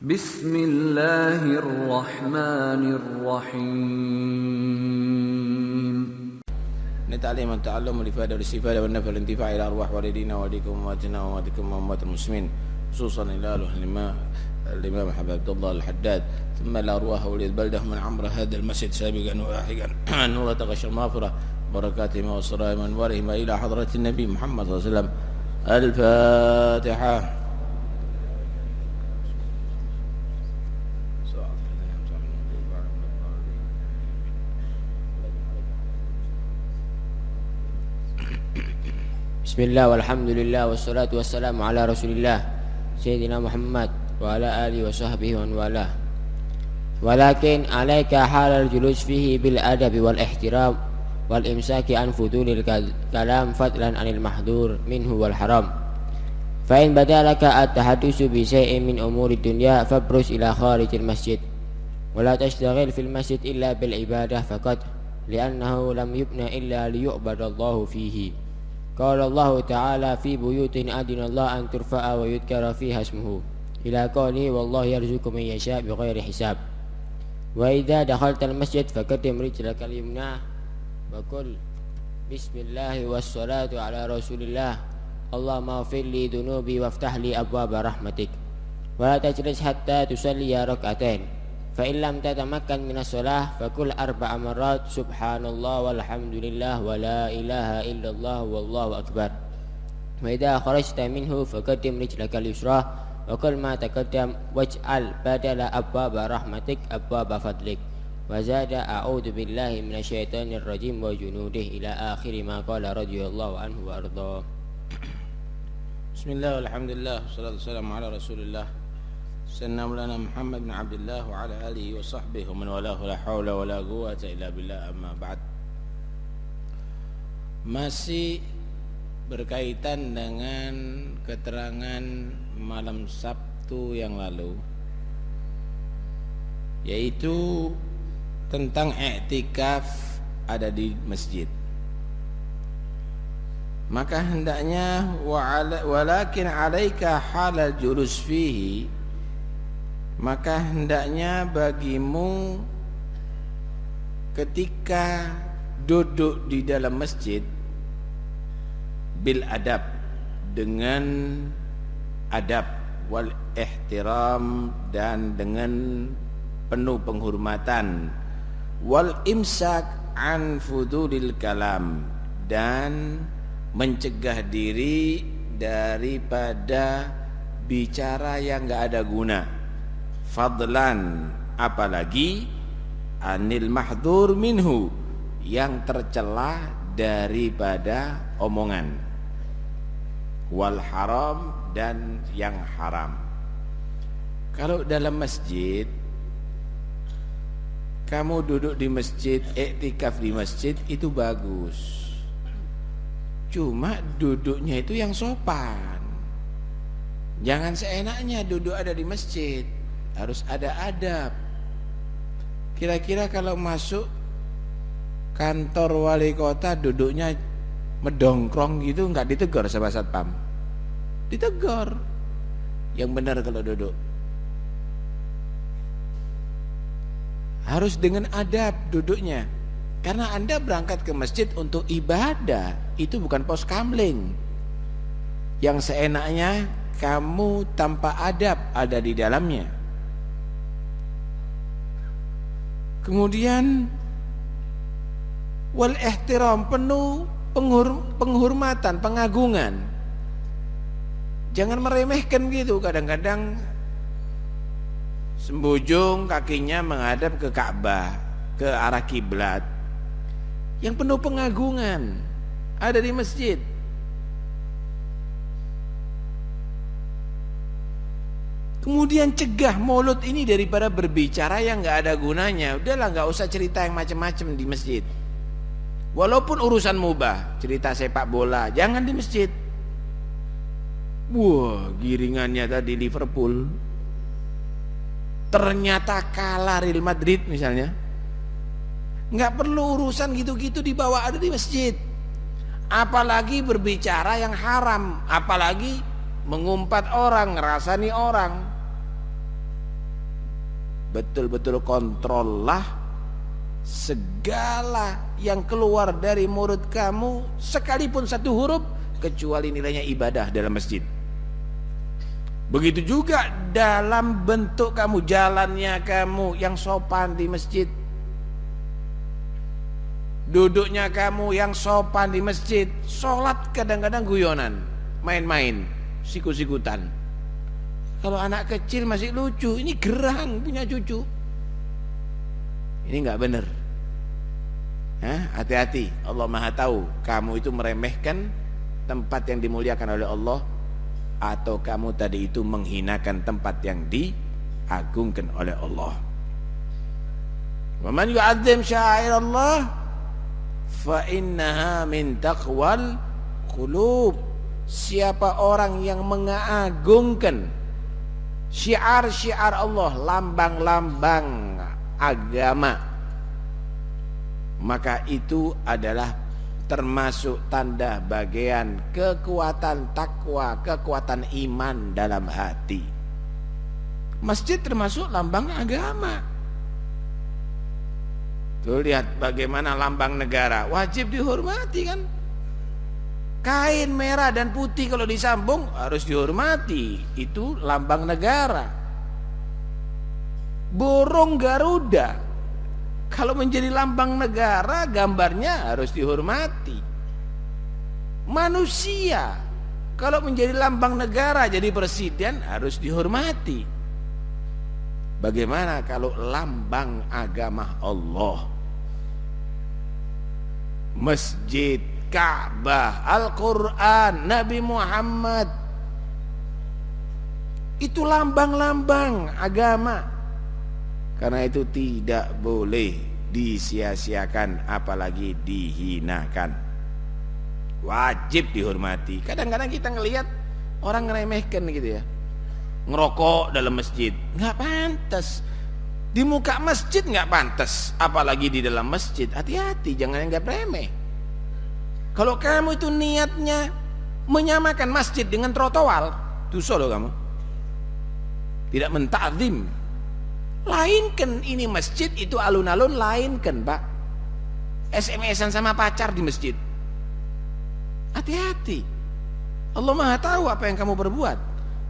Bismillahirrahmanirrahim. نتعلم التعلم والإفادة والاستفادة والنفع والانتفاع إلى أرواح والدينا ووالديكم وأمواتنا وأمواتكم وأموات المسلمين، خصوصا إلى الإمام عبد الله الحداد، ثم إلى أرواح ولي البلدة من عمر هذا المسجد سابقا ولاحقا، أن الله تغشى المغفرة بركاتهم وأسرارهم وأنوارهم إلى حضرة النبي محمد صلى الله عليه وسلم. الفاتحة. Bismillah walhamdulillah wassalatu wassalamu ala rasulillah Sayyidina Muhammad wa ala alihi wa sahbihi wa walah. Walakin alaika halal julus fihi bil adabi wal ihtiram wal imsaki an fudulil kalam fadlan anil mahdur minhu wal haram. Fa in badalaka at-tahaddusu bi shay'in min umuri dunya fabrus ila kharijil masjid wa la tashtaghil fil masjid illa bil ibadah faqat li'annahu lam yubna illa liyu'badallahu fihi. Qala Allah Ta'ala fi buyutin adina Allah an turfa'a wa yudkara fiha ismuhu ila qawli wallahu yarzuqu man yasha' bighairi hisab. Wa idza dakhalta al-masjid faqaddim rijlaka al-yumna wa qul bismillah wassalatu ala rasulillah Allahumma ighfir li dhunubi waftah li abwaaba rahmatik wa la tajlis hatta tusalli rak'atain fa in lam tatamakkan min as-shalah faqul arba'a marrat subhanallah walhamdulillah wa la ilaha illallah wallahu akbar. Wa idza kharajta minhu faqaddim rijlaka al-yusra wa qul ma taqaddam waj'al badala abwaaba rahmatik abwaaba fadlik wa zada a'udzu billahi minasyaitonir rajim wa junudihi ila akhir ma qala radhiyallahu anhu wa arda. Bismillah walhamdulillah wassalatu wassalamu ala rasulillah Sayyidina Maulana Muhammad bin Abdullah wa ala alihi wa sahbihi wa man walahu la hawla wa la quwwata illa billah, amma ba'd. Masih berkaitan dengan keterangan malam Sabtu yang lalu, yaitu tentang i'tikaf ada di masjid. Maka hendaknya walakin alaika halal julus fihi, maka hendaknya bagimu ketika duduk di dalam masjid bil adab, dengan adab, wal ihtiram, dan dengan penuh penghormatan, wal imsak an fudulil kalam, dan mencegah diri daripada bicara yang enggak ada guna, fadlan, apalagi anil mahdur minhu, yang tercela daripada omongan, wal haram, dan yang haram. Kalau dalam masjid, kamu duduk di masjid, iktikaf di masjid, itu bagus. Cuma duduknya itu yang sopan. Jangan seenaknya duduk ada di masjid, harus ada adab. Kira-kira kalau masuk kantor wali kota duduknya medongkrong gitu, nggak ditegur sama satpam? Ditegur. Yang benar kalau duduk harus dengan adab duduknya, karena Anda berangkat ke masjid untuk ibadah, itu bukan pos kamling yang seenaknya kamu tanpa adab ada di dalamnya. Kemudian wal ihtiram, penuh penghormatan, pengagungan. Jangan meremehkan gitu. Kadang-kadang sembujung kakinya menghadap ke Ka'bah, ke arah kiblat. Yang penuh pengagungan ada di masjid. Kemudian cegah mulut ini daripada berbicara yang nggak ada gunanya. Udahlah, nggak usah cerita yang macam-macam di masjid. Walaupun urusan mubah, cerita sepak bola, jangan di masjid. Wah, giringannya tadi Liverpool ternyata kalah Real Madrid misalnya. Nggak perlu urusan gitu-gitu dibawa ada di masjid. Apalagi berbicara yang haram, apalagi mengumpat orang, ngerasani orang. betul-betul kontrollah segala yang keluar dari mulut kamu, sekalipun satu huruf, kecuali nilainya ibadah dalam masjid. Begitu juga dalam bentuk kamu, jalannya kamu yang sopan di masjid, duduknya kamu yang sopan di masjid. Sholat kadang-kadang guyonan, main-main, sikut-sikutan. Kalau anak kecil masih lucu, ini gerang punya cucu. Ini nggak benar. Hati-hati, Allah Maha tahu kamu itu meremehkan tempat yang dimuliakan oleh Allah, atau kamu tadi itu menghinakan tempat yang diagungkan oleh Allah. Wa man yu'azzim sya'airallah fa innaha min taqwal qulub. Siapa orang yang mengagungkan syiar-syiar Allah, lambang-lambang agama, maka itu adalah termasuk tanda bagian kekuatan takwa, kekuatan iman dalam hati. Masjid termasuk lambang agama. Tuh lihat bagaimana lambang negara, wajib dihormati kan. Kain merah dan putih kalau disambung harus dihormati, itu lambang negara. Burung Garuda kalau menjadi lambang negara, gambarnya harus dihormati. Manusia kalau menjadi lambang negara, jadi presiden, harus dihormati. Bagaimana kalau lambang agama Allah? Masjid, Ka'bah, Al-Quran, Nabi Muhammad, itu lambang-lambang agama. Karena itu tidak boleh disia-siakan, apalagi dihinakan. Wajib dihormati. Kadang-kadang kita ngelihat orang ngeremehkan gitu ya, ngerokok dalam masjid, nggak pantas. Di muka masjid nggak pantas, apalagi di dalam masjid. Hati-hati, jangan anggap remeh. Kalau kamu itu niatnya menyamakan masjid dengan trotoar, dosa loh kamu. Tidak menta'zim. Lainkan ini masjid, itu alun-alun, lainkan Pak. SMS-an sama pacar di masjid. Hati-hati. Allah Maha tahu apa yang kamu perbuat.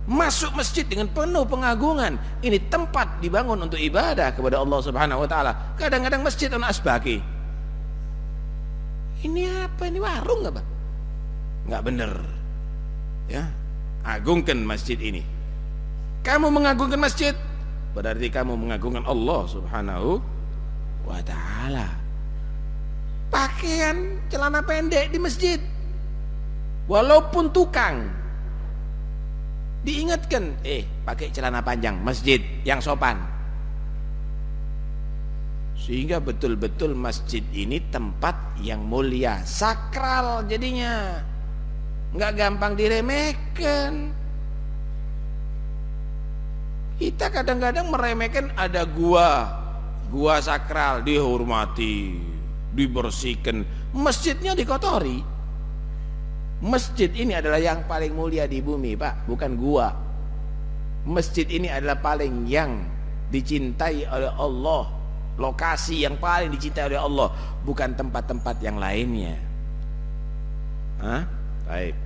Masuk masjid dengan penuh pengagungan. Ini tempat dibangun untuk ibadah kepada Allah Subhanahu wa taala. Kadang-kadang masjid on asbaki. Ini apa? Ini warung nggak Pak? Nggak bener. Ya, agungkan masjid ini. Kamu mengagungkan masjid, berarti kamu mengagungkan Allah Subhanahu wa taala. Pakaian celana pendek di masjid, walaupun tukang, diingatkan, pakai celana panjang, masjid yang sopan. Sehingga betul-betul masjid ini tempat yang mulia, sakral jadinya, nggak gampang diremehkan. Kita kadang-kadang meremehkan, ada gua sakral, dihormati, dibersihkan. Masjidnya dikotori. Masjid ini adalah yang paling mulia di bumi Pak, bukan gua. Masjid ini adalah paling yang dicintai oleh Allah, lokasi yang paling dicintai oleh Allah, bukan tempat-tempat yang lainnya. Baik.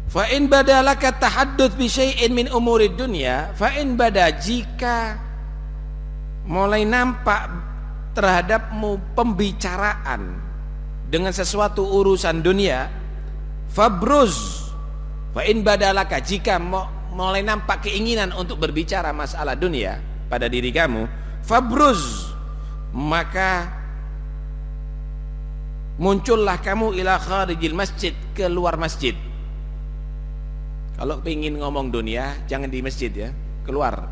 Fa in badalaka tahadduts bi syai'in min umurid dunya, fa in bada, jika mulai nampak terhadapmu pembicaraan dengan sesuatu urusan dunia, fabruz. Fa in badalaka, jika mulai nampak keinginan untuk berbicara masalah dunia pada diri kamu, fabruz, maka muncullah kamu ila kharijil masjid, keluar masjid. Kalau ingin ngomong dunia, jangan di masjid ya, keluar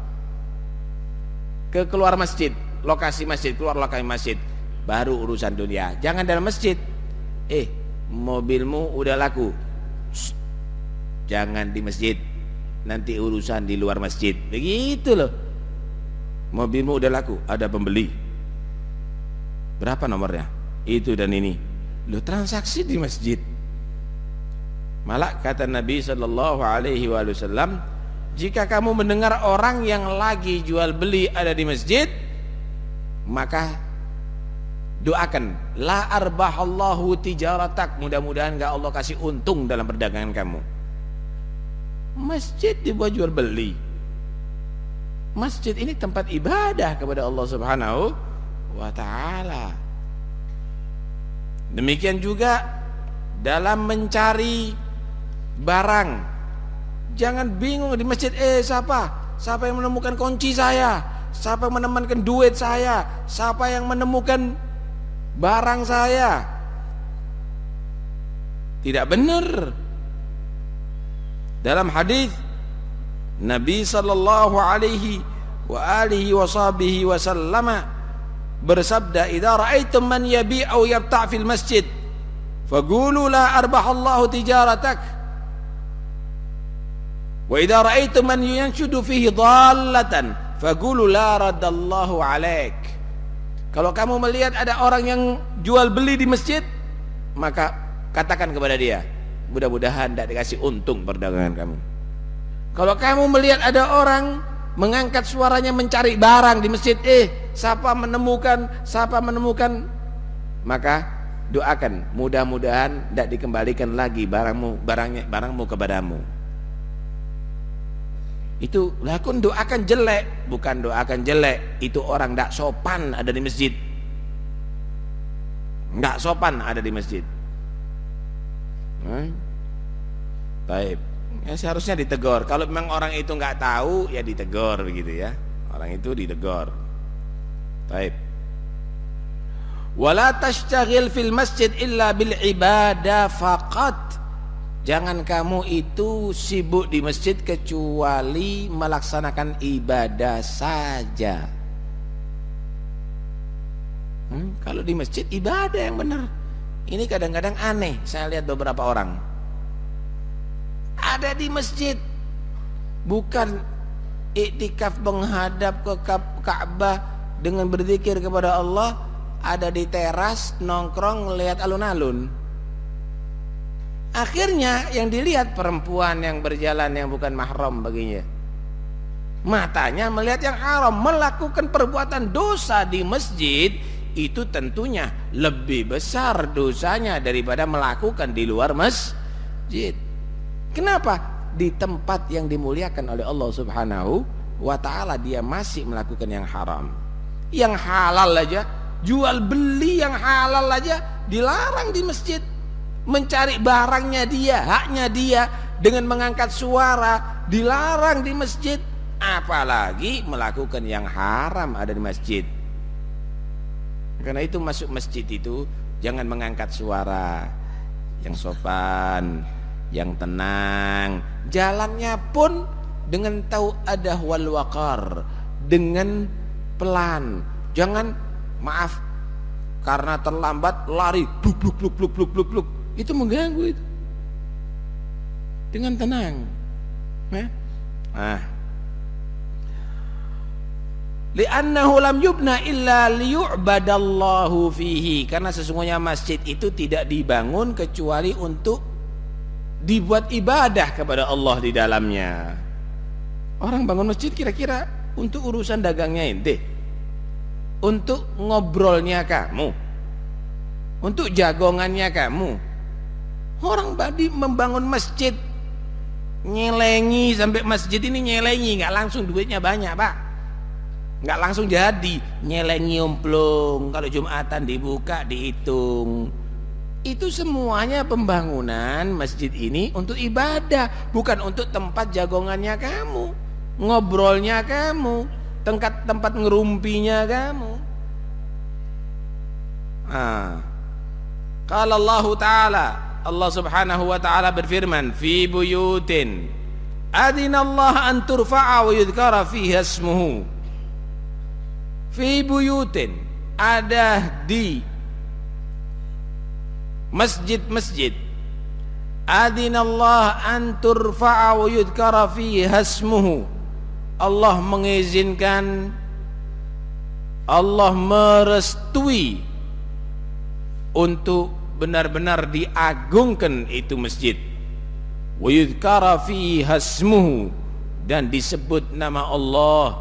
masjid, lokasi masjid, keluar lokasi masjid, baru urusan dunia. Jangan dalam masjid. Mobilmu udah laku, jangan di masjid, nanti urusan di luar masjid. Begitu loh. Mobilmu udah laku, ada pembeli, berapa nomornya, itu dan ini. Lo transaksi di masjid. Malah kata Nabi sallallahu alaihi wasallam, jika kamu mendengar orang yang lagi jual beli ada di masjid, maka doakan, la arbahallahu tijaratak, mudah-mudahan enggak Allah kasih untung dalam perdagangan kamu. Masjid dibuat jual beli. Masjid ini tempat ibadah kepada Allah Subhanahu wa taala. Demikian juga dalam mencari barang, jangan bingung di masjid. Siapa yang menemukan kunci saya? Siapa yang menemukan duit saya? Siapa yang menemukan barang saya? Tidak benar. Dalam hadis Nabi sallallahu alaihi wa alihi wasallam bersabda, "Idza ra'aitum man yabi'u yabta' fil masjid, faqulu la arbahallahu tijaratak. Wa idza ra'aitum man yanshudu fihi dhallatan, faqulu la raddallahu 'alaik." Kalau kamu melihat ada orang yang jual beli di masjid, maka katakan kepada dia, mudah-mudahan tidak dikasih untung perdagangan kamu. Kalau kamu melihat ada orang mengangkat suaranya mencari barang di masjid, siapa menemukan, maka doakan, mudah-mudahan tidak dikembalikan lagi barangmu kepadamu. Itu lakun doakan jelek, bukan doakan jelek. Itu orang tidak sopan ada di masjid. Tidak sopan ada di masjid. Baik, ya seharusnya ditegur. Kalau memang orang itu nggak tahu, ya ditegur begitu ya. Orang itu ditegur. Baik. Wala tashtaghil fil masjid illa bil ibadah faqat. Jangan kamu itu sibuk di masjid kecuali melaksanakan ibadah saja. Kalau di masjid ibadah yang benar. Ini kadang-kadang aneh, saya lihat beberapa orang ada di masjid, bukan iktikaf menghadap ke Ka'bah dengan berzikir kepada Allah, ada di teras nongkrong melihat alun-alun. Akhirnya yang dilihat perempuan yang berjalan yang bukan mahram baginya. Matanya melihat yang haram, melakukan perbuatan dosa di masjid. Itu tentunya lebih besar dosanya daripada melakukan di luar masjid. Kenapa? Di tempat yang dimuliakan oleh Allah Subhanahu wa ta'ala dia masih melakukan yang haram. Yang halal aja, jual beli yang halal aja dilarang di masjid. Mencari barangnya dia, haknya dia dengan mengangkat suara dilarang di masjid. Apalagi melakukan yang haram ada di masjid. Karena itu masuk masjid itu jangan mengangkat suara, yang sopan, yang tenang. Jalannya pun dengan tau'adah wal waqar, dengan pelan. Jangan maaf karena terlambat lari bluk. Itu mengganggu itu. Dengan tenang. Li'annahu lam yubna illa liyu'badallahu fihi. Karena sesungguhnya masjid itu tidak dibangun kecuali untuk dibuat ibadah kepada Allah di dalamnya. Orang bangun masjid kira-kira untuk urusan dagangnya ente, untuk ngobrolnya kamu, untuk jagongannya kamu. Orang badi membangun masjid nyelengi, sampai masjid ini nyelengi, nggak langsung duitnya banyak pak, nggak langsung jadi, nyelengi omplung, kalau Jumatan dibuka dihitung. Itu semuanya pembangunan masjid ini untuk ibadah, bukan untuk tempat jagongannya kamu, ngobrolnya kamu, tempat ngerumpinya kamu. Qala Allah Ta'ala, Allah Subhanahu wa Ta'ala berfirman, fi buyutin adinallah an turfa'a wa yudhkara fiha ismuhu. Fi buyutin, ada di masjid-masjid, adinallah an turfa'a wa yudhkara fiha ismuhu. Allah mengizinkan, Allah merestui untuk benar-benar diagungkan itu masjid. wa yudhkara fiha ismuhu, dan disebut nama Allah,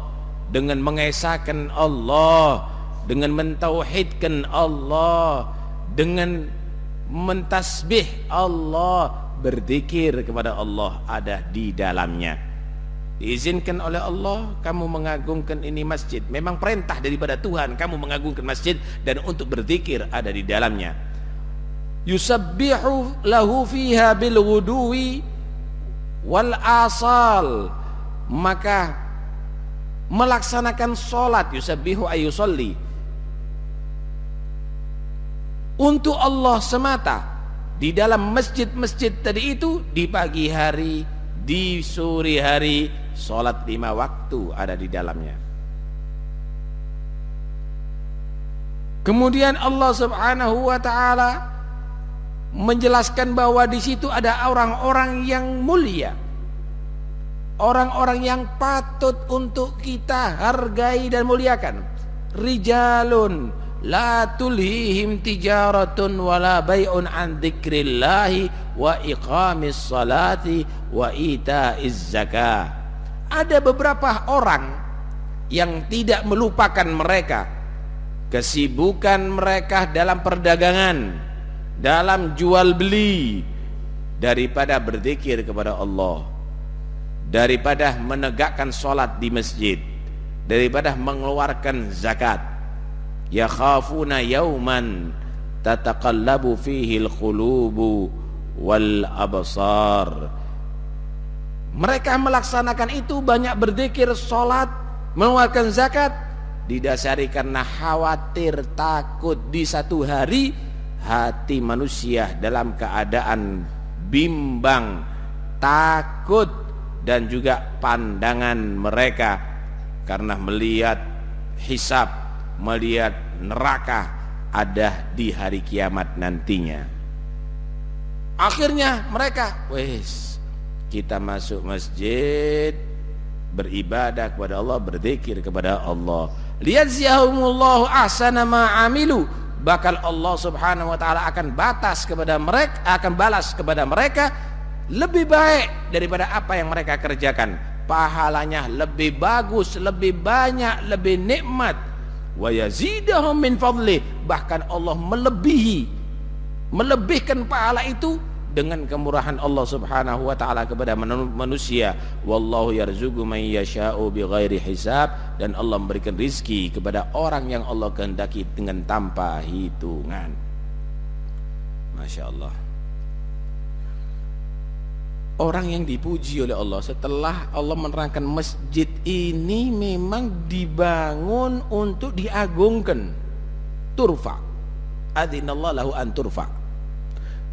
dengan mengesahkan Allah, dengan mentauhidkan Allah, dengan mentasbih Allah, berzikir kepada Allah ada di dalamnya. Diizinkan oleh Allah kamu mengagungkan ini masjid. Memang perintah daripada Tuhan kamu mengagungkan masjid, dan untuk berzikir ada di dalamnya. Yusabbihu lahu fiha bil ghuduwi wal asal, maka melaksanakan sholat, yusabbihu ayusolli, untuk Allah semata di dalam masjid-masjid tadi itu, di pagi hari, di sore hari, sholat 5 waktu ada di dalamnya. Kemudian Allah Subhanahu wa ta'ala menjelaskan bahwa di situ ada orang-orang yang mulia, orang-orang yang patut untuk kita hargai dan muliakan. Rijalun la tulhihim tijaratun wala bai'un an dzikrillahi wa iqamis salati wa itaiz zakah. Ada beberapa orang yang tidak melupakan mereka kesibukan mereka dalam perdagangan, dalam jual beli, daripada berzikir kepada Allah, daripada menegakkan sholat di masjid, daripada mengeluarkan zakat. Yakhafuna yawman tataqallabu fihi al-qulubu wal absar. Mereka melaksanakan itu, banyak berzikir, sholat, mengeluarkan zakat, didasari karena khawatir, takut di satu hari hati manusia dalam keadaan bimbang, takut, dan juga pandangan mereka karena melihat hisab, melihat neraka ada di hari kiamat nantinya. Akhirnya mereka, wes, kita masuk masjid, beribadah kepada Allah, berzikir kepada Allah. Liyajziyahumullahu ahsana ma amilu, bakal Allah Subhanahu wa taala akan balas kepada mereka lebih baik daripada apa yang mereka kerjakan. Pahalanya lebih bagus, lebih banyak, lebih nikmat. Wa yazidahum min fadli, bahkan Allah melebihkan pahala itu dengan kemurahan Allah Subhanahu wa taala kepada manusia. Wallahu yarzuqu man yasha'u bighairi hisab, dan Allah memberikan rizki kepada orang yang Allah kehendaki dengan tanpa hitungan. Masya Allah. Orang yang dipuji oleh Allah setelah Allah menerangkan masjid ini memang dibangun untuk diagungkan. Turfa, adzinallahu lahu an turfa.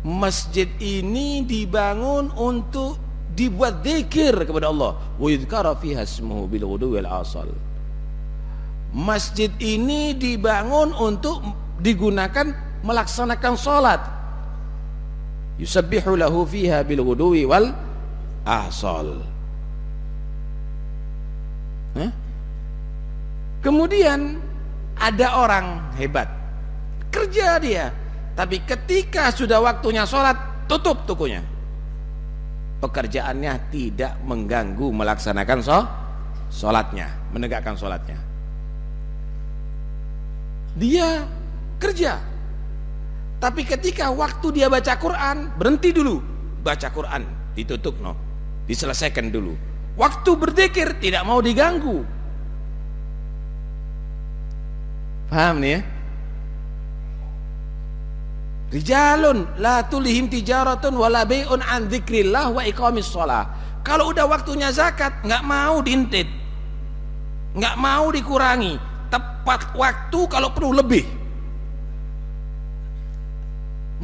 Masjid ini dibangun untuk dibuat zikir kepada Allah. Wa yudhkara fiha ismuhu bil ghudwi wal asal. Masjid ini dibangun untuk digunakan melaksanakan salat. Yusabbihu lahu fiha bil ghudwi wal asal. Kemudian ada orang hebat, kerja dia, tapi ketika sudah waktunya sholat, tutup tokonya. Pekerjaannya tidak mengganggu melaksanakan sholatnya, menegakkan sholatnya. Dia kerja, tapi ketika waktu dia baca Quran, berhenti dulu baca Quran, ditutup, diselesaikan dulu. Waktu berzikir tidak mau diganggu. Paham nih ya? Rijalun la tulihim tijaratun wala bai'un an dzikrillah wa iqamis shalah. Kalau udah waktunya zakat, nggak mau diintit, nggak mau dikurangi, tepat waktu, kalau perlu lebih.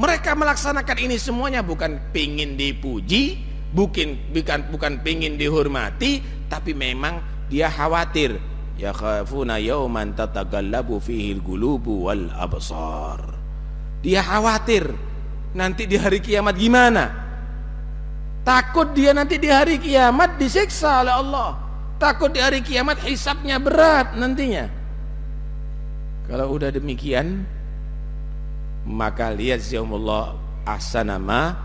Mereka melaksanakan ini semuanya bukan pingin dipuji, bukan pingin dihormati, tapi memang dia khawatir. Yakhafuna yawman tatagallabu fihi al-qulubu wal absar. Dia khawatir nanti di hari kiamat gimana. Takut dia nanti di hari kiamat disiksa oleh Allah. Takut di hari kiamat hisabnya berat nantinya. Kalau udah demikian, maka liyajziyahumullah ahsana ma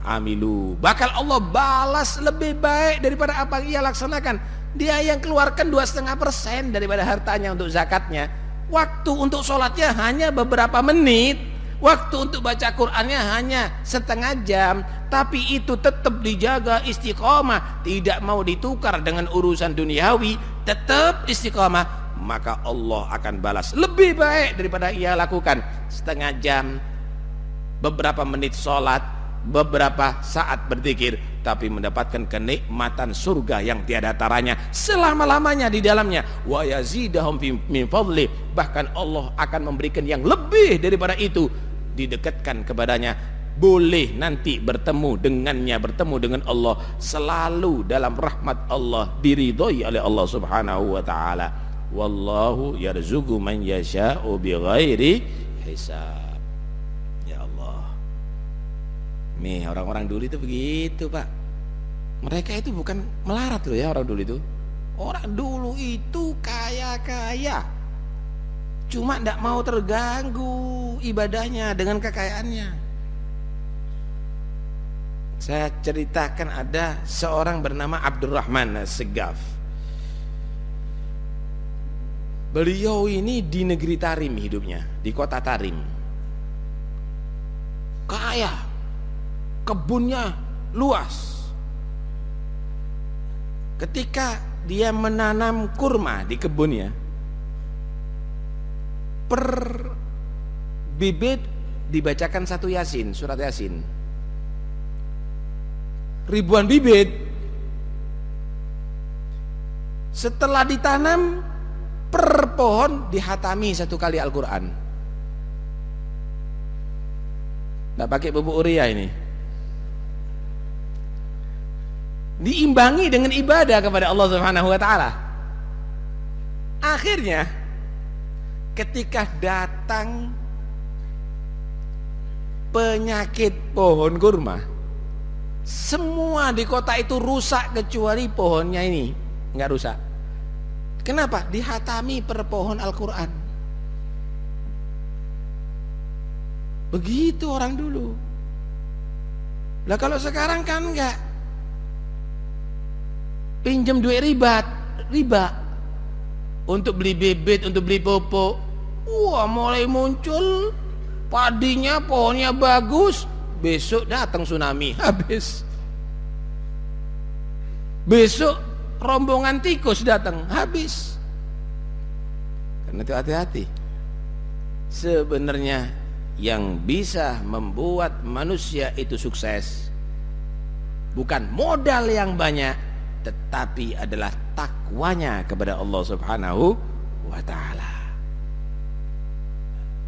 amilu. Bakal Allah balas lebih baik daripada apa yang ia laksanakan. Dia yang keluarkan 2,5% daripada hartanya untuk zakatnya. Waktu untuk sholatnya hanya beberapa menit. Waktu untuk baca Qur'annya hanya setengah jam. Tapi itu tetap dijaga istiqomah, tidak mau ditukar dengan urusan duniawi, tetap istiqomah. Maka Allah akan balas lebih baik daripada ia lakukan setengah jam, beberapa menit sholat, beberapa saat berzikir, tapi mendapatkan kenikmatan surga yang tiada taranya selama-lamanya di dalamnya. Wa yazidahum min fadli, bahkan Allah akan memberikan yang lebih daripada itu, didekatkan kepadanya. Boleh nanti bertemu dengannya, bertemu dengan Allah, selalu dalam rahmat Allah, diridhoi oleh Allah Subhanahu wa taala. Wallahu yarzuqu man yasha'u bighairi hisab. Ya Allah. Nih, orang-orang dulu itu begitu, Pak. Mereka itu bukan melarat loh ya, orang dulu itu. Orang dulu itu kaya-kaya. Cuma tidak mau terganggu ibadahnya dengan kekayaannya. Saya ceritakan ada seorang bernama Abdurrahman As-Segaf. Beliau ini di negeri Tarim hidupnya, di kota Tarim. Kaya, kebunnya luas. Ketika dia menanam kurma di kebunnya, per bibit dibacakan satu Yasin, surat Yasin. Ribuan bibit. Setelah ditanam, per pohon dihatami satu kali Al-Quran. Nggak pakai bubuk uria ini. Diimbangi dengan ibadah kepada Allah Subhanahu wa taala. Akhirnya ketika datang penyakit pohon kurma, semua di kota itu rusak kecuali pohonnya ini nggak rusak. Kenapa? Dihatami per pohon Al-Quran. Begitu orang dulu. Lah kalau sekarang kan enggak. Pinjam duit riba untuk beli bibit, untuk beli pupuk. Wah, mulai muncul padinya, pohonnya bagus, besok datang tsunami, habis. Besok rombongan tikus datang, habis. Karena itu hati-hati. Sebenarnya yang bisa membuat manusia itu sukses bukan modal yang banyak, tetapi adalah takwanya kepada Allah Subhanahu wa ta'ala.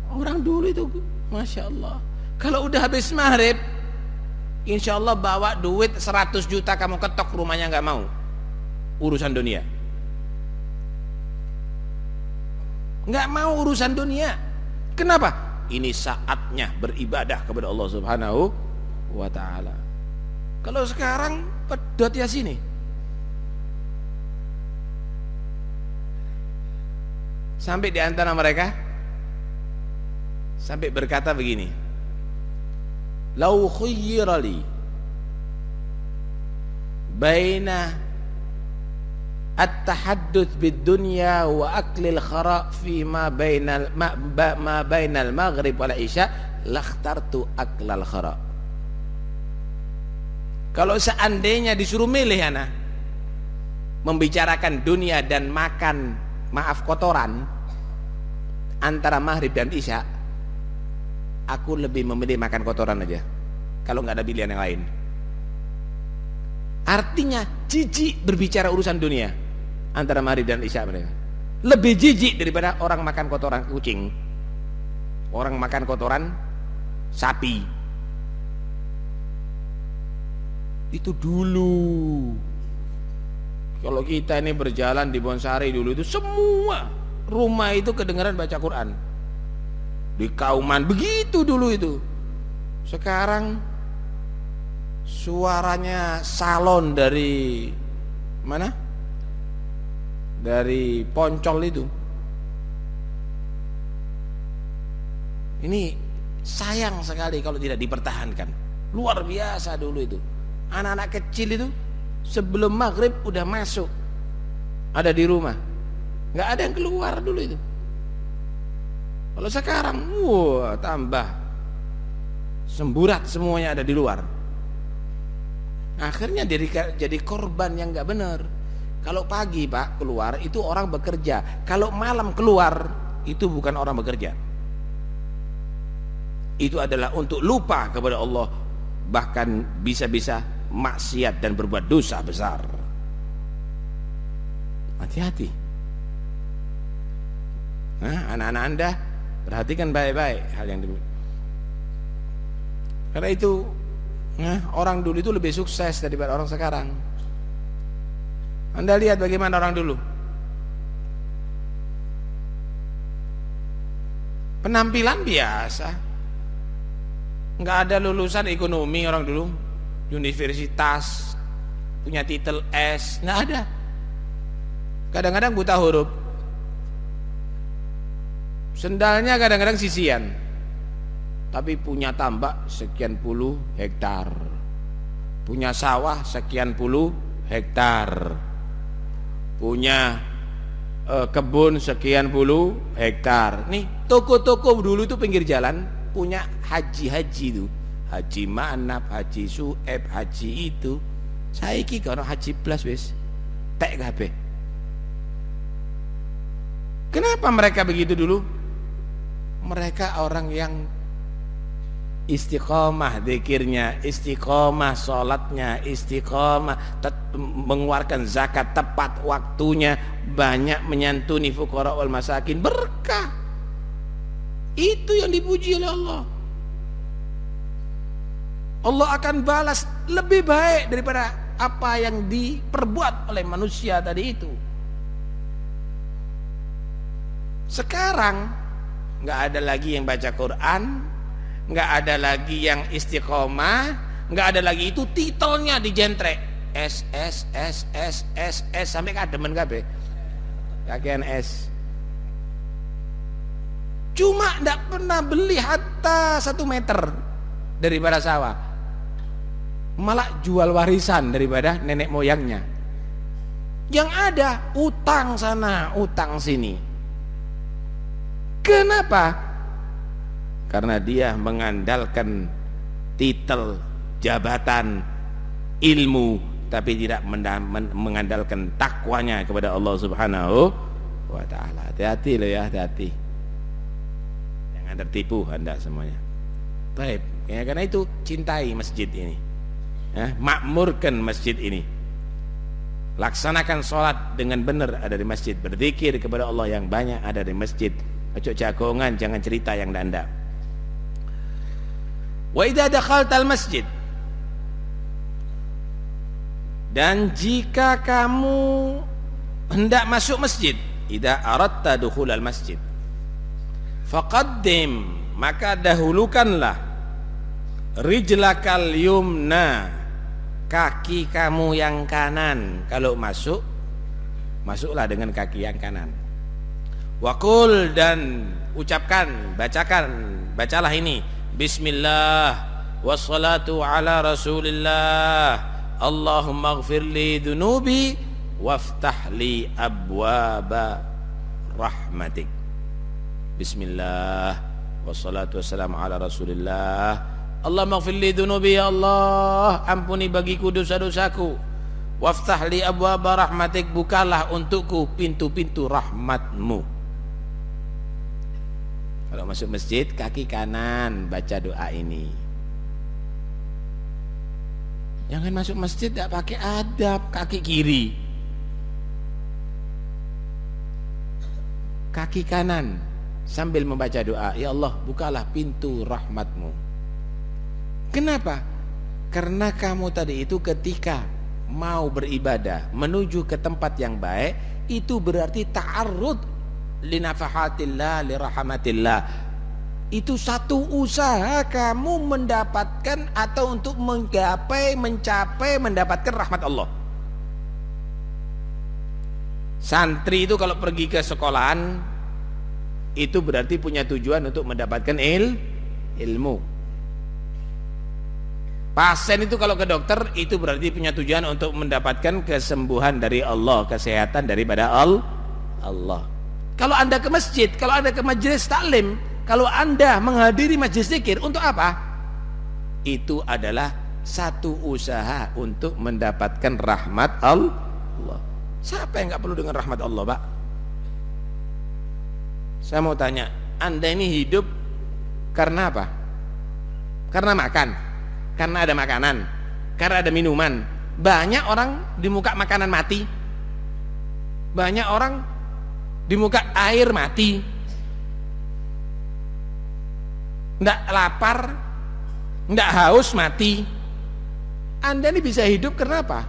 Orang dulu itu Masya Allah, kalau udah habis maghrib, insya Allah bawa duit 100 juta kamu ketok rumahnya, nggak mau urusan dunia, nggak mau urusan dunia. Kenapa? Ini saatnya beribadah kepada Allah Subhanahu wa ta'ala. Kalau sekarang pedot ya sini. Sampai di antara mereka sampai berkata begini, lau khuyyirali baina at-tahadduts bid-dunya wa aklil khara fi ma bainal maghrib wal isya lakhtartu aklal khara. Kalau seandainya disuruh milih ana membicarakan dunia dan makan kotoran antara maghrib dan isya, aku lebih memilih makan kotoran aja kalau nggak ada pilihan yang lain. Artinya jijik berbicara urusan dunia antara maghrib dan isya mereka. Lebih jijik daripada orang makan kotoran kucing, orang makan kotoran sapi. Itu dulu. Kalau kita ini berjalan di Bonsari dulu itu semua rumah itu kedengaran baca Quran. Di Kauman begitu dulu itu. Sekarang suaranya salon dari mana? Dari Poncol itu. Ini sayang sekali kalau tidak dipertahankan. Luar biasa dulu itu. Anak-anak kecil itu sebelum maghrib udah masuk, ada di rumah, nggak ada yang keluar dulu itu. Kalau sekarang, wah tambah semburat, semuanya ada di luar. Akhirnya jadi korban yang nggak benar. Kalau pagi Pak keluar itu orang bekerja, kalau malam keluar itu bukan orang bekerja. Itu adalah untuk lupa kepada Allah, bahkan bisa-bisa maksiat dan berbuat dosa besar. Hati-hati. Nah, anak-anak Anda perhatikan baik-baik hal yang demikian. Karena itu, orang dulu itu lebih sukses daripada orang sekarang. Anda lihat bagaimana orang dulu. Penampilan biasa. Nggak ada lulusan ekonomi orang dulu, universitas, punya titel S, nggak ada. Kadang-kadang buta huruf, sendalnya kadang-kadang sisian, tapi punya tambak sekian puluh hektar, punya sawah sekian puluh hektar, punya kebun sekian puluh hektar. Nih toko-toko dulu itu pinggir jalan punya haji-haji itu, Haji Manap, Haji Sueb, Haji itu. Saiki kono Haji Plus wis tek kabeh. Kenapa mereka begitu dulu? Mereka orang yang istiqomah zikirnya, istiqomah sholatnya, istiqomah mengeluarkan zakat tepat waktunya, banyak menyantuni fuqara wal masakin, berkah. Itu yang dipuji oleh Allah. Allah akan balas lebih baik daripada apa yang diperbuat oleh manusia tadi itu. Sekarang nggak ada lagi yang baca Quran, nggak ada lagi yang istiqomah, nggak ada lagi itu titelnya dijentrek S sampai kademen kabeh. Kakean S. Cuma nggak pernah beli hatta 1 meter daripada sawah, malah jual warisan daripada nenek moyangnya. Yang ada utang sana, utang sini. Kenapa? Karena dia mengandalkan titel, jabatan, ilmu, tapi tidak mengandalkan takwanya kepada Allah Subhanahu wa ta'ala. Hati-hati loh ya, hati-hati. Tertipu Anda semuanya. Baik, ya, karena itu cintai masjid ini, ya, makmurkan masjid ini, laksanakan sholat dengan benar ada di masjid, berzikir kepada Allah yang banyak ada di masjid. Ojo jagongan, jangan cerita yang danda. Wa idza dakhaltal masjid, dan jika kamu hendak masuk masjid, idza aradta dukhulal masjid, faqaddim, maka dahulukanlah, rijlakal yumna, kaki kamu yang kanan. Kalau masuk, masuklah dengan kaki yang kanan. Waqul, dan ucapkan, bacalah ini, bismillah wassalatu ala rasulillah, Allahumma ighfirli dhunubi waftah li abwaba rahmatik. Bismillah wassalatu wassalamu ala rasulillah, Allahumma ighfirli dhunubi, ya Allah ampuni bagiku dosa-dosaku, waftah li abwaba rahmatik, bukalah untukku pintu-pintu rahmatmu. Kalau masuk masjid kaki kanan baca doa ini. Jangan masuk masjid tidak pakai adab, kaki kiri, kaki kanan sambil membaca doa, ya Allah bukalah pintu rahmatmu. Kenapa? Karena kamu tadi itu ketika mau beribadah menuju ke tempat yang baik, itu berarti ta'arrud li nafahatillah, li rahmatillah. Itu satu usaha kamu mendapatkan atau untuk mencapai, mendapatkan rahmat Allah. Santri itu kalau pergi ke sekolahan itu berarti punya tujuan untuk mendapatkan ilmu. Pasien itu kalau ke dokter itu berarti punya tujuan untuk mendapatkan kesembuhan dari Allah, kesehatan daripada Allah. Kalau Anda ke masjid, kalau Anda ke majelis taklim, kalau Anda menghadiri majelis zikir, untuk apa? Itu adalah satu usaha untuk mendapatkan rahmat Allah. Siapa yang nggak perlu dengan rahmat Allah, Pak? Saya mau tanya, Anda ini hidup karena apa? Karena makan, karena ada makanan, karena ada minuman. Banyak orang di muka makanan mati, banyak orang di muka air mati, nggak lapar, nggak haus mati. Anda ini bisa hidup karena apa?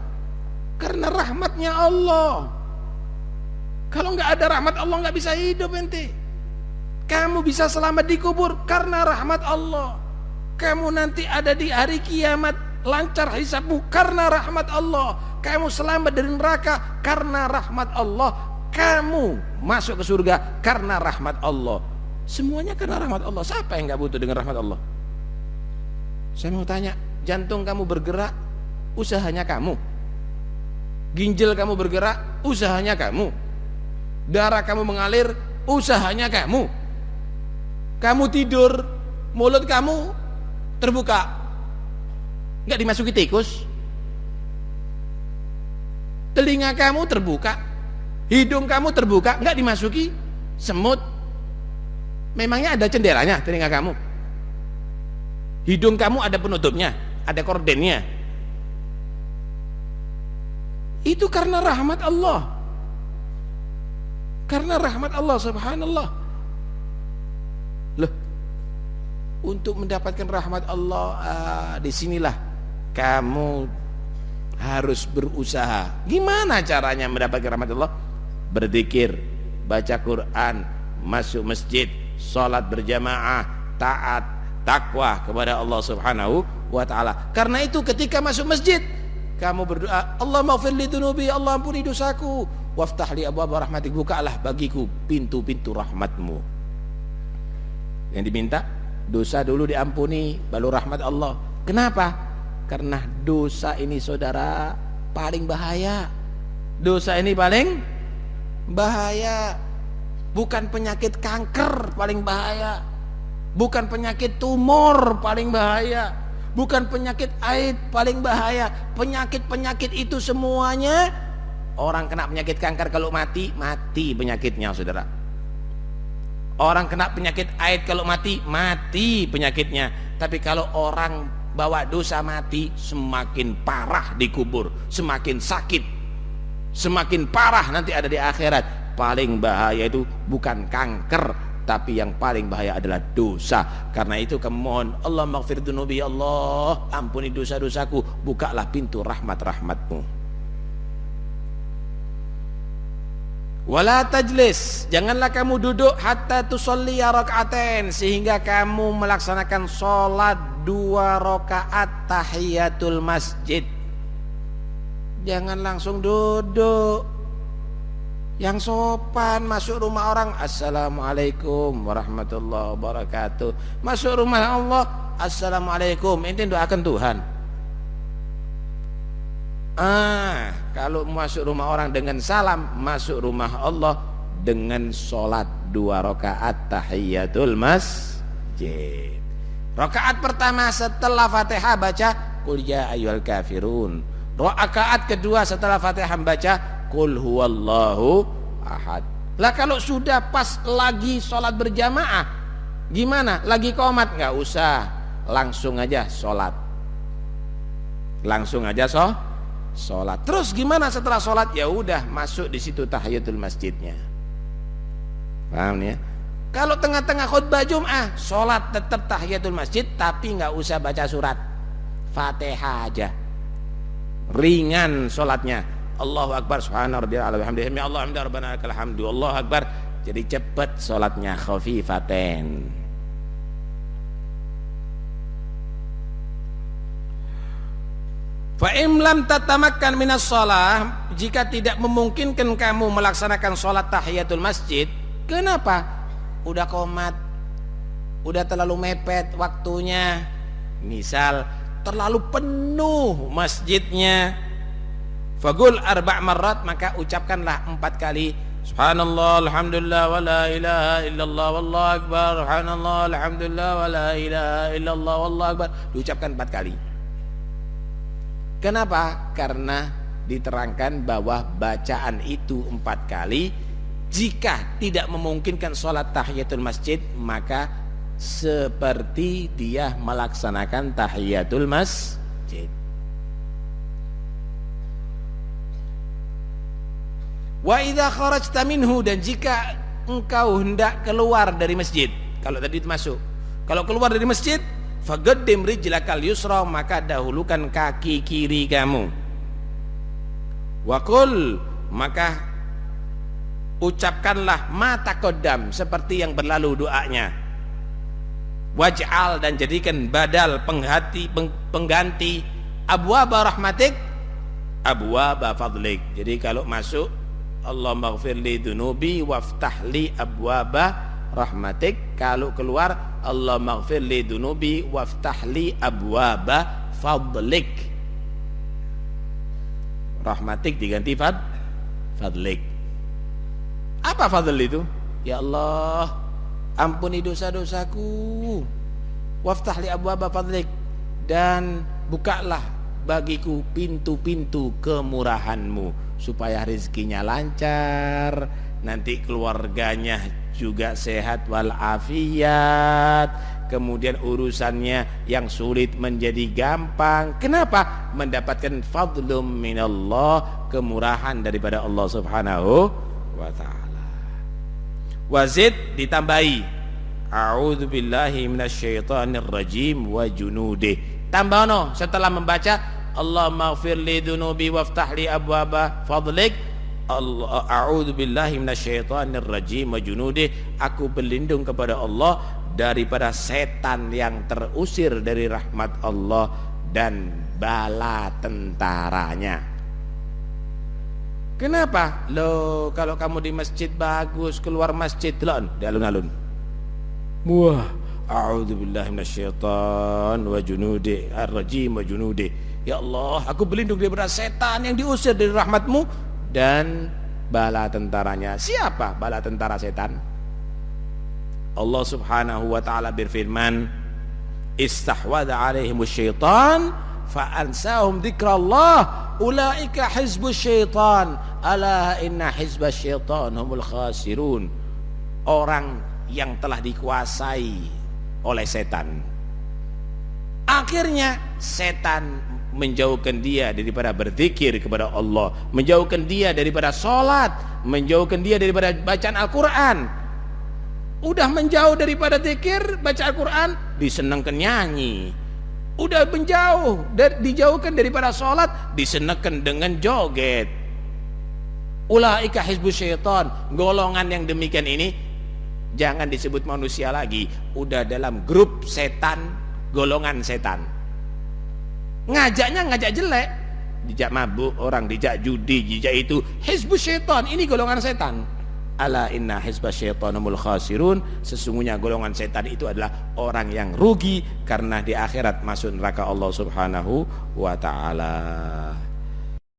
Karena rahmatnya Allah. Kalau nggak ada rahmat Allah nggak bisa hidup ente. Kamu bisa selamat di kubur karena rahmat Allah. Kamu nanti ada di hari kiamat lancar hisabmu karena rahmat Allah. Kamu selamat dari neraka karena rahmat Allah. Kamu masuk ke surga karena rahmat Allah. Semuanya karena rahmat Allah. Siapa yang nggak butuh dengan rahmat Allah? Saya mau tanya, jantung kamu bergerak, usahanya kamu. Ginjal kamu bergerak, usahanya kamu. Darah kamu mengalir, usahanya kamu. Kamu tidur, mulut kamu terbuka, nggak dimasuki tikus. Telinga kamu terbuka, hidung kamu terbuka, nggak dimasuki semut. Memangnya ada jendelanya telinga kamu? Hidung kamu ada penutupnya, ada kordennya. Itu karena rahmat Allah. Karena rahmat Allah, subhanallah. Loh, untuk mendapatkan rahmat Allah, disinilah kamu harus berusaha. Gimana caranya mendapatkan rahmat Allah? Berzikir, baca Quran, masuk masjid, sholat berjamaah, taat, takwa kepada Allah subhanahu wa ta'ala. Karena itu ketika masuk masjid kamu berdoa, Allah maghfir li dunubi, Allah ampuni dosaku, waftah li abwaaba rahmatik, bukalah bagiku pintu-pintu rahmatmu. Yang diminta dosa dulu diampuni, baru rahmat Allah. Kenapa? Karena dosa ini saudara paling bahaya. Dosa ini paling bahaya. Bukan penyakit kanker paling bahaya, bukan penyakit tumor paling bahaya, bukan penyakit AIDS paling bahaya. Penyakit-penyakit itu semuanya, orang kena penyakit kanker kalau mati, mati penyakitnya saudara. Orang kena penyakit AIDS kalau mati, mati penyakitnya. Tapi kalau orang bawa dosa mati, semakin parah di kubur, semakin sakit, semakin parah nanti ada di akhirat. Paling bahaya itu bukan kanker, tapi yang paling bahaya adalah dosa. Karena itu kamu mohon, Allah maghfir dunubi, Allah ampuni dosa-dosaku, bukalah pintu rahmat-rahmatmu. Wala tajlis, janganlah kamu duduk hatta tusolli rakaatain, sehingga kamu melaksanakan sholat 2 rakaat tahiyatul masjid. Jangan langsung duduk. Yang sopan, masuk rumah orang, assalamualaikum warahmatullahi wabarakatuh. Masuk rumah Allah, assalamualaikum, ente doakan Tuhan. Kalau masuk rumah orang dengan salam, masuk rumah Allah dengan sholat 2 rakaat tahiyatul masjid. Rakaat pertama setelah Fatihah baca qul ya ayyuhal kafirun. Rakaat kedua setelah Fatihah baca qul huwallahu ahad. Lah kalau sudah pas lagi sholat berjamaah gimana? Lagi qomat? Nggak usah, langsung aja sholat. Langsung aja sholat. Terus gimana setelah sholat? Ya udah masuk di situ tahiyatul masjidnya. Paham nih ya? Kalau tengah-tengah khutbah Jum'ah, sholat tetap tahiyatul masjid, tapi nggak usah baca surat, Fatihah aja. Ringan sholatnya. Allahu akbar subhana rabbiyal a'la wa bihamdihi Allah hamda rabbana lakal hamdu. Allahu akbar. Jadi cepat sholatnya, khafifaten. Fa in lam tatamakkan minas shalah, jika tidak memungkinkan kamu melaksanakan sholat tahiyatul masjid, kenapa? Udah qomat, udah terlalu mepet waktunya. Misal terlalu penuh masjidnya, fagul arba' marrat, maka ucapkanlah 4 kali subhanallah alhamdulillah wa la ilaha illallah wallahu akbar, subhanallah alhamdulillah wa la ilaha illallah wallahu akbar, diucapkan 4 kali. Kenapa? Karena diterangkan bahwa bacaan itu 4 kali jika tidak memungkinkan sholat tahiyatul masjid, maka seperti dia melaksanakan tahiyatul masjid. Wa idza kharajta minhu, dan jika engkau hendak keluar dari masjid, kalau tadi masuk, kalau keluar dari masjid, faqaddim rijlakal yusra, maka dahulukan kaki kiri kamu. Wa qul, maka ucapkanlah ma taqaddam, seperti yang berlalu doanya. Waj'al, dan jadikan badal pengganti abwaba rahmatik abwaba fadlik. Jadi kalau masuk Allahumma ighfir li dunubi waftah li abwaba rahmatik, kalau keluar Allahumma ighfir li dunubi waftah li abwaba fadlik. Rahmatik diganti fadlik. Apa fadl itu? Ya Allah, ampuni dosa-dosaku, waftah li abwaba fadlik, dan bukalah bagiku pintu-pintu kemurahanmu, supaya rezekinya lancar, nanti keluarganya juga sehat walafiat, kemudian urusannya yang sulit menjadi gampang. Kenapa? Mendapatkan fadlum minallah, kemurahan daripada Allah subhanahu wa ta'ala. Wazid, ditambahi a'udzu billahi minasyaitonir rajim wa junudih. Tambahno setelah membaca Allahumma ighfir li dunubi waftah li abwaba fadlik, a'udzu billahi minasyaitonir rajim wa junudih, aku berlindung kepada Allah daripada setan yang terusir dari rahmat Allah dan bala tentaranya. Kenapa? Loh, kalau kamu di masjid bagus, keluar masjid delon di alun-alun. Wah, a'udzubillahi minasyaitonir wa junudi ar-rajim wa junudi. Ya Allah, aku berlindung daripada setan yang diusir dari rahmatmu dan bala tentaranya. Siapa bala tentara setan? Allah subhanahu wa ta'ala berfirman, istahwadha alaihimus syaitan fa'ansahum dzikrallah ulaika hizbus syaitan ala inna hizbas syaitan humul khasirun. Orang yang telah dikuasai oleh setan, akhirnya setan menjauhkan dia daripada berzikir kepada Allah, menjauhkan dia daripada sholat, menjauhkan dia daripada bacaan Al-Quran. Udah menjauh daripada zikir, baca Al-Quran, disenangkan nyanyi. Udah menjauh, dijauhkan daripada sholat, disenangkan dengan joget. Ulaika hizbus syaitan. Golongan yang demikian ini jangan disebut manusia lagi, udah dalam grup setan, golongan setan. Ngajaknya ngajak jelek, dijak mabuk orang, dijak judi, dijak itu, hizbus syaitan, ini golongan setan. Ala inna hizbas syaitanumul khasirun, sesungguhnya golongan setan itu adalah orang yang rugi karena di akhirat masuk neraka Allah subhanahu wa ta'ala.